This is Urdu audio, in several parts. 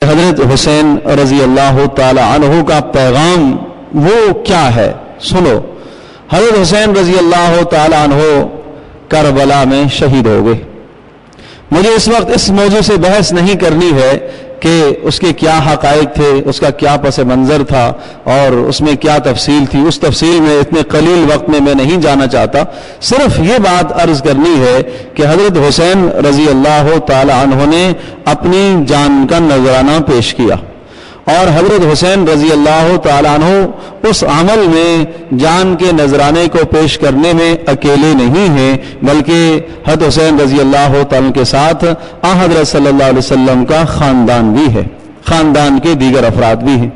حضرت حسین رضی اللہ تعالی عنہ کا پیغام وہ کیا ہے سنو۔ حضرت حسین رضی اللہ تعالی عنہ کربلا میں شہید ہو گئے۔ مجھے اس وقت اس موضوع سے بحث نہیں کرنی ہے کہ اس کے کیا حقائق تھے، اس کا کیا پس منظر تھا اور اس میں کیا تفصیل تھی، اس تفصیل میں اتنے قلیل وقت میں نہیں جانا چاہتا۔ صرف یہ بات عرض کرنی ہے کہ حضرت حسین رضی اللہ تعالی عنہ نے اپنی جان کا نذرانہ پیش کیا، اور حضرت حسین رضی اللہ تعالی عنہ اس عمل میں جان کے نذرانے کو پیش کرنے میں اکیلے نہیں ہیں، بلکہ حضرت حسین رضی اللہ تعالی عنہ کے ساتھ حضرت صلی اللہ علیہ وسلم کا خاندان بھی ہے، خاندان کے دیگر افراد بھی ہیں۔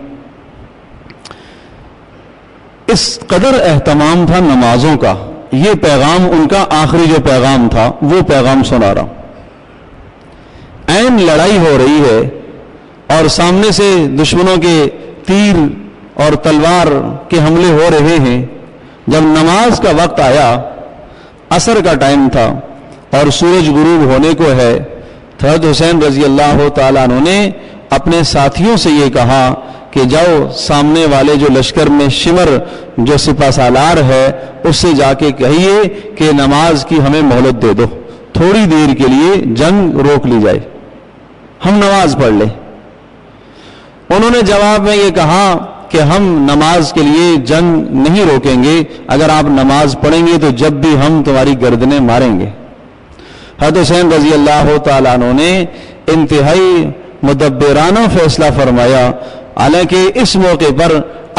اس قدر اہتمام تھا نمازوں کا، یہ پیغام ان کا آخری جو پیغام تھا وہ پیغام سنا رہا۔ عین لڑائی ہو رہی ہے اور سامنے سے دشمنوں کے تیر اور تلوار کے حملے ہو رہے ہیں۔ جب نماز کا وقت آیا، عصر کا ٹائم تھا اور سورج غروب ہونے کو ہے، حضرت حسین رضی اللہ تعالیٰ عنہ نے اپنے ساتھیوں سے یہ کہا کہ جاؤ سامنے والے جو لشکر میں شمر جو سپہ سالار ہے اس سے جا کے کہیے کہ نماز کی ہمیں مہلت دے دو، تھوڑی دیر کے لیے جنگ روک لی جائے، ہم نماز پڑھ لیں۔ انہوں نے جواب میں یہ کہا کہ ہم نماز کے لیے جنگ نہیں روکیں گے، اگر آپ نماز پڑھیں گے تو جب بھی ہم تمہاری گردنیں ماریں گے۔ حضرت حسین رضی اللہ تعالیٰ عنہ نے انتہائی مدبرانہ فیصلہ فرمایا، حالانکہ اس موقع پر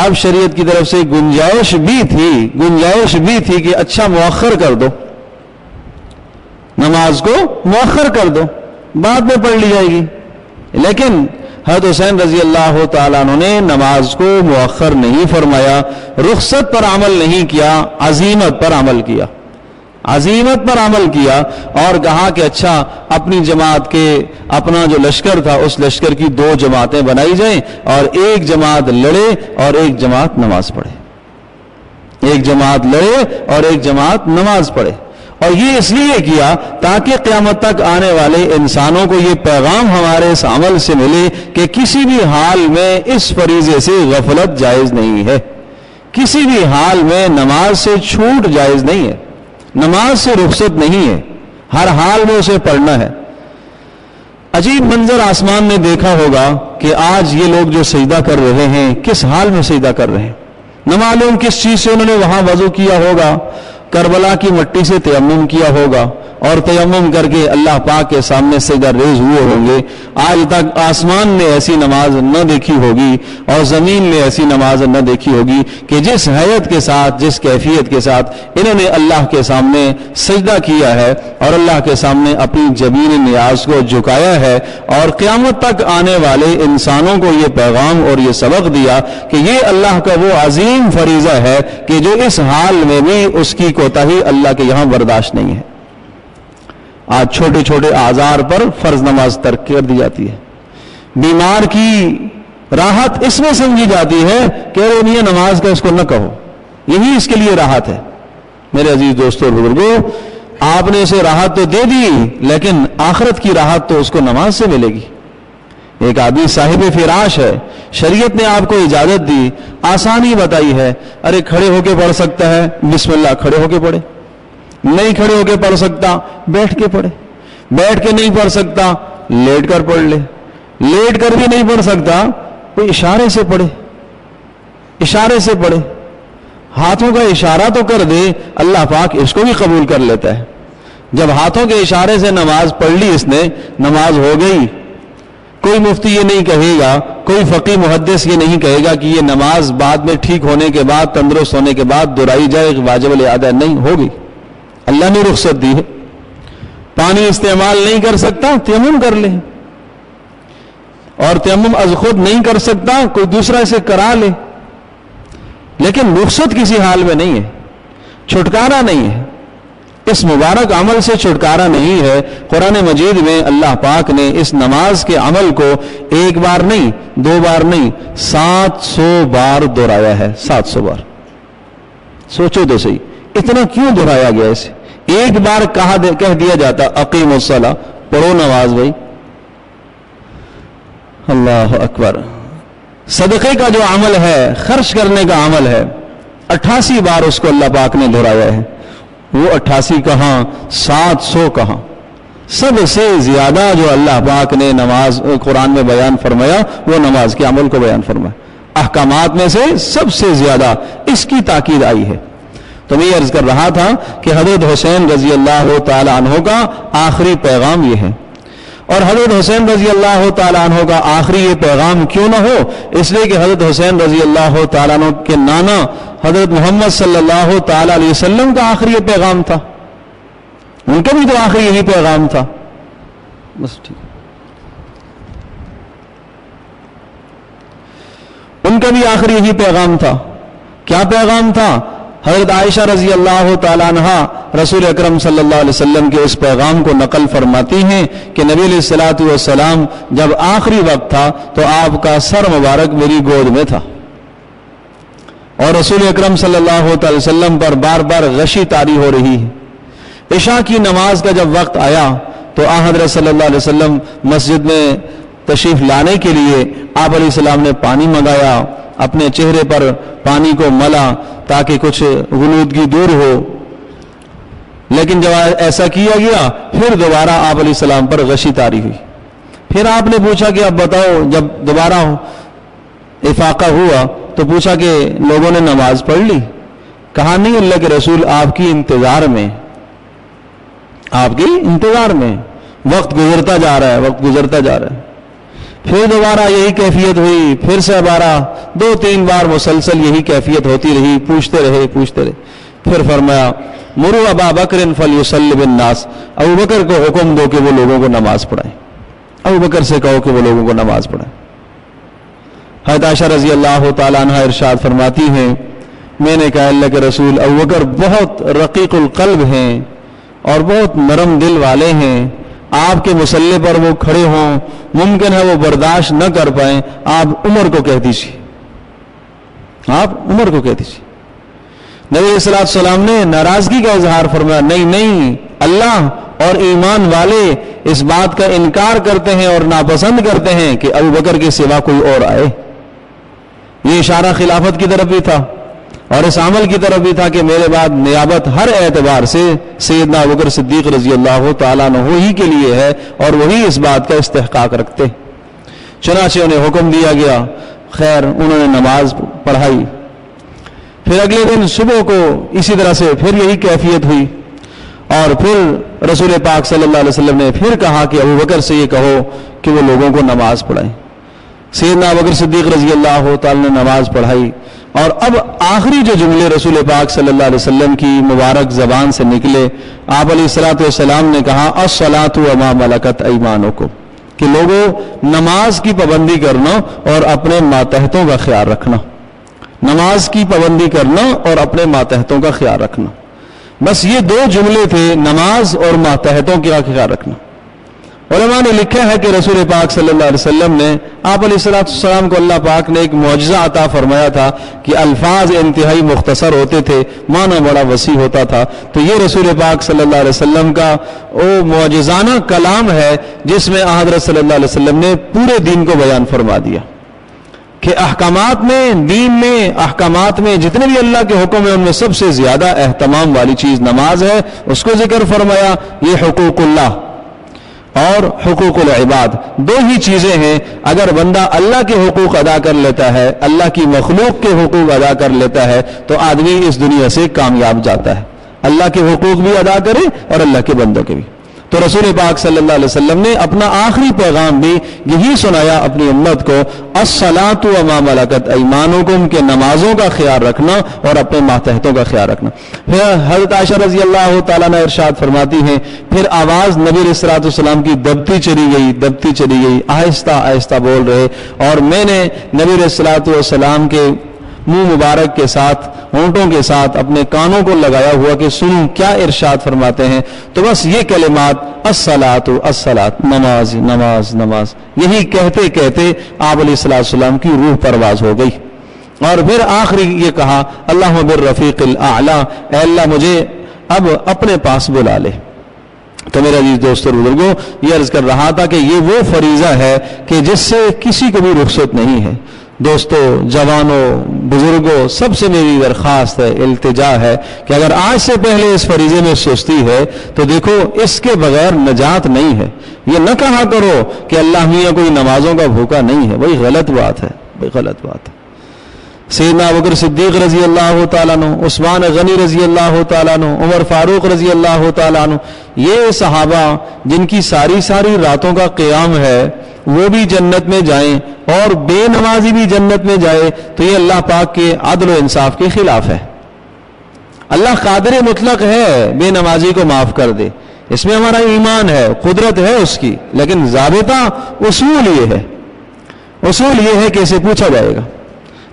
اب شریعت کی طرف سے گنجائش بھی تھی کہ اچھا مؤخر کر دو، نماز کو مؤخر کر دو، بعد میں پڑھ لی جائے گی، لیکن حضرت حسین رضی اللہ تعالیٰ عنہ نے نماز کو مؤخر نہیں فرمایا، رخصت پر عمل نہیں کیا، عزیمت پر عمل کیا، عزیمت پر عمل کیا اور کہا کہ اچھا اپنی جماعت کے اپنا جو لشکر تھا اس لشکر کی دو جماعتیں بنائی جائیں اور ایک جماعت لڑے اور ایک جماعت نماز پڑھے، ایک جماعت لڑے اور ایک جماعت نماز پڑھے۔ اور یہ اس لیے کیا تاکہ قیامت تک آنے والے انسانوں کو یہ پیغام ہمارے اس عمل سے ملے کہ کسی بھی حال میں اس فریضے سے غفلت جائز نہیں ہے، کسی بھی حال میں نماز سے چھوٹ جائز نہیں ہے، نماز سے رخصت نہیں ہے، ہر حال میں اسے پڑھنا ہے۔ عجیب منظر آسمان نے دیکھا ہوگا کہ آج یہ لوگ جو سجدہ کر رہے ہیں کس حال میں سجدہ کر رہے ہیں، نہ معلوم کس چیز سے انہوں نے وہاں وضو کیا ہوگا، کربلا کی مٹی سے تیمم کیا ہوگا اور تیمم کر کے اللہ پاک کے سامنے سجدہ ریز ہوئے ہوں گے۔ آج تک آسمان نے ایسی نماز نہ دیکھی ہوگی اور زمین نے ایسی نماز نہ دیکھی ہوگی کہ جس حیت کے ساتھ، جس کیفیت کے ساتھ انہوں نے اللہ کے سامنے سجدہ کیا ہے اور اللہ کے سامنے اپنی جبین نیاز کو جھکایا ہے، اور قیامت تک آنے والے انسانوں کو یہ پیغام اور یہ سبق دیا کہ یہ اللہ کا وہ عظیم فریضہ ہے کہ جو اس حال میں بھی اس کی کوتاہی اللہ کے یہاں برداشت نہیں ہے۔ آج چھوٹے چھوٹے آزار پر فرض نماز ترک کر دی جاتی ہے، بیمار کی راحت اس میں سمجھی جاتی ہے کہ یہ نماز کا اس کو نہ کہو، یہی اس کے لیے راحت ہے۔ میرے عزیز دوستوں اور بزرگوں، آپ نے اسے راحت تو دے دی لیکن آخرت کی راحت تو اس کو نماز سے ملے گی۔ ایک آدمی صاحب فراش ہے، شریعت نے آپ کو اجازت دی، آسانی بتائی ہے، ارے کھڑے ہو کے پڑھ سکتا ہے، بسم اللہ کھڑے ہو کے پڑھے، نہیں کھڑے ہو کے پڑھ سکتا بیٹھ کے پڑھے، بیٹھ کے نہیں پڑھ سکتا لیٹ کر پڑھ لے، لیٹ کر بھی نہیں پڑھ سکتا کوئی اشارے سے پڑھے، اشارے سے پڑھے، ہاتھوں کا اشارہ تو کر دے، اللہ پاک اس کو بھی قبول کر لیتا ہے۔ جب ہاتھوں کے اشارے سے نماز پڑھ لی اس نے، نماز ہو گئی۔ کوئی مفتی یہ نہیں کہے گا، کوئی فقی محدث یہ نہیں کہے گا کہ یہ نماز بعد میں ٹھیک ہونے کے بعد، تندرست ہونے کے بعد دہرائی جائے، واجب الادا نہیں ہوگی، اللہ نے رخصت دی ہے۔ پانی استعمال نہیں کر سکتا تیمم کر لے، اور تیمم از خود نہیں کر سکتا کوئی دوسرا اسے کرا لے، لیکن رخصت کسی حال میں نہیں ہے، چھٹکارا نہیں ہے، اس مبارک عمل سے چھٹکارا نہیں ہے۔ قرآن مجید میں اللہ پاک نے اس نماز کے عمل کو ایک بار نہیں، دو بار نہیں، 700 بار دہرایا ہے، 700 بار۔ سوچو تو صحیح، اتنا کیوں دہرایا گیا اسے؟ ایک بار کہہ دیا جاتا اقیم الصلاۃ، پڑھو نماز بھائی، اللہ اکبر. صدقے کا جو عمل ہے، خرچ کرنے کا عمل ہے، 88 بار اس کو اللہ پاک نے دہرایا ہے. وہ 88 کہاں، 700 کہاں. سب سے زیادہ جو اللہ پاک نے نماز قرآن میں بیان فرمایا وہ نماز کے عمل کو بیان فرمایا. احکامات میں سے سب سے زیادہ اس کی تاکید آئی ہے. تو میں یہ عرض کر رہا تھا کہ حضرت حسین رضی اللہ تعالی عنہ کا آخری پیغام یہ ہے. اور حضرت حسین رضی اللہ تعالیٰ عنہ کا آخری یہ پیغام کیوں نہ ہو؟ اس لیے کہ حضرت حسین رضی اللہ تعالیٰ عنہ کے نانا حضرت محمد صلی اللہ تعالیٰ علیہ وسلم کا آخری یہ پیغام تھا. ان کا بھی تو آخری یہی پیغام تھا. بس ٹھیک. ان کا بھی آخری یہی پیغام تھا. کیا پیغام تھا؟ حضرت عائشہ رضی اللہ تعالیٰ عنہ رسول اکرم صلی اللہ علیہ وسلم کے اس پیغام کو نقل فرماتی ہیں کہ نبی علیہ الصلوۃ والسلام جب آخری وقت تھا تو آپ کا سر مبارک میری گود میں تھا، اور رسول اکرم صلی اللہ علیہ وسلم پر بار بار غشی طاری ہو رہی ہے. عشاء کی نماز کا جب وقت آیا تو حضرت صلی اللہ علیہ وسلم مسجد میں تشریف لانے کے لیے آپ علیہ السلام نے پانی منگایا، اپنے چہرے پر پانی کو ملا تاکہ کچھ غنودگی دور ہو. لیکن جب ایسا کیا گیا پھر دوبارہ آپ علیہ السلام پر غشی طاری ہوئی. پھر آپ نے پوچھا کہ اب بتاؤ، جب دوبارہ افاقہ ہوا تو پوچھا کہ لوگوں نے نماز پڑھ لی؟ کہا نہیں، اللہ کے رسول آپ کی انتظار میں، آپ کی انتظار میں. وقت گزرتا جا رہا ہے، وقت گزرتا جا رہا ہے. پھر دوبارہ یہی کیفیت ہوئی، پھر سے دوبارہ 2-3 بار مسلسل یہی کیفیت ہوتی رہی. پوچھتے رہے. پھر فرمایا مرو ابا بکر فلیصلی بالناس، ابو بکر کو حکم دو کہ وہ لوگوں کو نماز پڑھائیں. ابو بکر سے کہو کہ وہ لوگوں کو نماز پڑھائیں. حضرت عائشہ رضی اللہ تعالیٰ عنہ ارشاد فرماتی ہیں میں نے کہا اللہ کے رسول ابو بکر بہت رقیق القلب ہیں اور بہت نرم دل والے ہیں، آپ کے مصلی پر وہ کھڑے ہوں، ممکن ہے وہ برداشت نہ کر پائیں، آپ عمر کو کہہ دیجیے، آپ عمر کو کہہ دیجیے. نبی علیہ الصلوۃ والسلام نے ناراضگی کا اظہار فرمایا نہیں، اللہ اور ایمان والے اس بات کا انکار کرتے ہیں اور ناپسند کرتے ہیں کہ ابو بکر کے سوا کوئی اور آئے. یہ اشارہ خلافت کی طرف بھی تھا اور اس عمل کی طرف بھی تھا کہ میرے بعد نیابت ہر اعتبار سے سیدنا ابوبکر صدیق رضی اللہ تعالیٰ عنہ ہی کے لیے ہے اور وہی اس بات کا استحقاق رکھتے. چنانچہ انہیں حکم دیا گیا. خیر انہوں نے نماز پڑھائی. پھر اگلے دن صبح کو اسی طرح سے پھر یہی کیفیت ہوئی اور پھر رسول پاک صلی اللہ علیہ وسلم نے پھر کہا کہ ابوبکر سے یہ کہو کہ وہ لوگوں کو نماز پڑھائیں. سیدنا ابوبکر صدیق رضی اللہ تعالیٰ نے نماز پڑھائی. اور اب آخری جو جملے رسول پاک صلی اللہ علیہ وسلم کی مبارک زبان سے نکلے، آپ علیہ الصلوۃ والسلام نے کہا الصلاۃ وما ملکت ایمانکم، کہ لوگوں نماز کی پابندی کرنا اور اپنے ماتحتوں کا خیال رکھنا. نماز کی پابندی کرنا اور اپنے ماتحتوں کا خیال رکھنا. بس یہ 2 جملے تھے، نماز اور ماتحتوں کا خیال رکھنا. علماء نے لکھا ہے کہ رسول پاک صلی اللہ علیہ وسلم نے آپ علیہ السلام کو اللہ پاک نے ایک معجزہ عطا فرمایا تھا کہ الفاظ انتہائی مختصر ہوتے تھے، معنی بڑا وسیع ہوتا تھا. تو یہ رسول پاک صلی اللہ علیہ وسلم کا وہ معجزانہ کلام ہے جس میں حضرت صلی اللہ علیہ وسلم نے پورے دین کو بیان فرما دیا کہ احکامات میں، دین میں، احکامات میں جتنے بھی اللہ کے حکم ہیں ان میں سب سے زیادہ اہتمام والی چیز نماز ہے. اس کو ذکر فرمایا. یہ حقوق اللہ اور حقوق العباد 2 ہی چیزیں ہیں. اگر بندہ اللہ کے حقوق ادا کر لیتا ہے، اللہ کی مخلوق کے حقوق ادا کر لیتا ہے تو آدمی اس دنیا سے کامیاب جاتا ہے. اللہ کے حقوق بھی ادا کرے اور اللہ کے بندوں کے بھی. تو رسول پاک صلی اللہ علیہ وسلم نے اپنا آخری پیغام بھی یہی سنایا اپنی امت کو، الصلاۃ وما ملکت ایمانکم، کہ نمازوں کا خیال رکھنا اور اپنے ماتحتوں کا خیال رکھنا. پھر حضرت عائشہ رضی اللہ تعالیٰ نے ارشاد فرماتی ہیں پھر آواز نبی علیہ الصلوۃ والسلام کی دبتی چلی گئی، آہستہ آہستہ بول رہے، اور میں نے نبی علیہ الصلوۃ والسلام کے منہ مبارک کے ساتھ، ہونٹوں کے ساتھ اپنے کانوں کو لگایا ہوا کہ سنوں کیا ارشاد فرماتے ہیں. تو بس یہ کلمات الصلاۃ الصلاۃ، نماز نماز نماز، یہی کہتے کہتے آپ علیہ السلام کی روح پرواز ہو گئی. اور پھر آخری یہ کہا اللہم بالرفیق الاعلی، اے اللہ مجھے اب اپنے پاس بلا لے، تو میرے عزیز دوستوں اور بزرگوں، یہ عرض کر رہا تھا کہ یہ وہ فریضہ ہے کہ جس سے کسی کو بھی رخصت نہیں ہے۔ دوستو، جوانوں، بزرگوں، سب سے میری درخواست ہے، التجا ہے کہ اگر آج سے پہلے اس فریضے میں سستی ہے تو دیکھو اس کے بغیر نجات نہیں ہے۔ یہ نہ کہا کرو کہ اللہ میاں کوئی نمازوں کا بھوکا نہیں ہے، بھائی غلط بات ہے، بھائی غلط بات ہے۔ سیدنا ابوبکر صدیق رضی اللہ تعالیٰ عنہ، عثمان غنی رضی اللہ تعالیٰ عنہ، عمر فاروق رضی اللہ تعالیٰ عنہ، یہ صحابہ جن کی ساری راتوں کا قیام ہے وہ بھی جنت میں جائیں اور بے نمازی بھی جنت میں جائے تو یہ اللہ پاک کے عدل و انصاف کے خلاف ہے۔ اللہ قادر مطلق ہے بے نمازی کو معاف کر دے، اس میں ہمارا ایمان ہے، قدرت ہے اس کی، لیکن ضابطہ اصول یہ ہے کہ اسے پوچھا جائے گا۔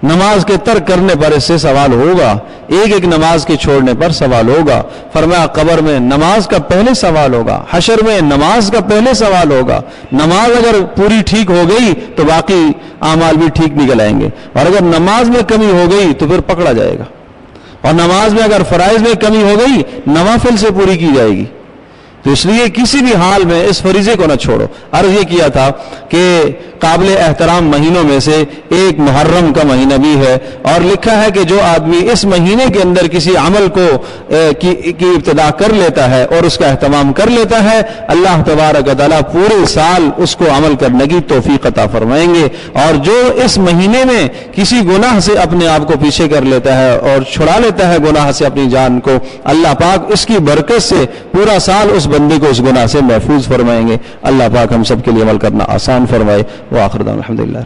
نماز کے ترک کرنے پر اس سے سوال ہوگا، ایک نماز کے چھوڑنے پر سوال ہوگا۔ فرمایا قبر میں نماز کا پہلے سوال ہوگا، حشر میں نماز کا پہلے سوال ہوگا۔ نماز اگر پوری ٹھیک ہو گئی تو باقی اعمال بھی ٹھیک نکل آئیں گے، اور اگر نماز میں کمی ہو گئی تو پھر پکڑا جائے گا، اور نماز میں اگر فرائض میں کمی ہو گئی نوافل سے پوری کی جائے گی۔ تو اس لیے کسی بھی حال میں اس فریضے کو نہ چھوڑو۔ عرض یہ کیا تھا کہ قابل احترام مہینوں میں سے ایک محرم کا مہینہ بھی ہے، اور لکھا ہے کہ جو آدمی اس مہینے کے اندر کسی عمل کو کی ابتدا کر لیتا ہے اور اس کا اہتمام کر لیتا ہے، اللہ تبارک و تعالیٰ پورے سال اس کو عمل کرنے کی توفیق عطا فرمائیں گے۔ اور جو اس مہینے میں کسی گناہ سے اپنے آپ کو پیچھے کر لیتا ہے اور چھڑا لیتا ہے گناہ سے اپنی جان کو، اللہ پاک اس کی برکت سے پورا سال اس بندے کو اس گناہ سے محفوظ فرمائیں گے۔ اللہ پاک ہم سب کے لیے عمل کرنا آسان فرمائے۔ وآخر دعوانا الحمدللہ۔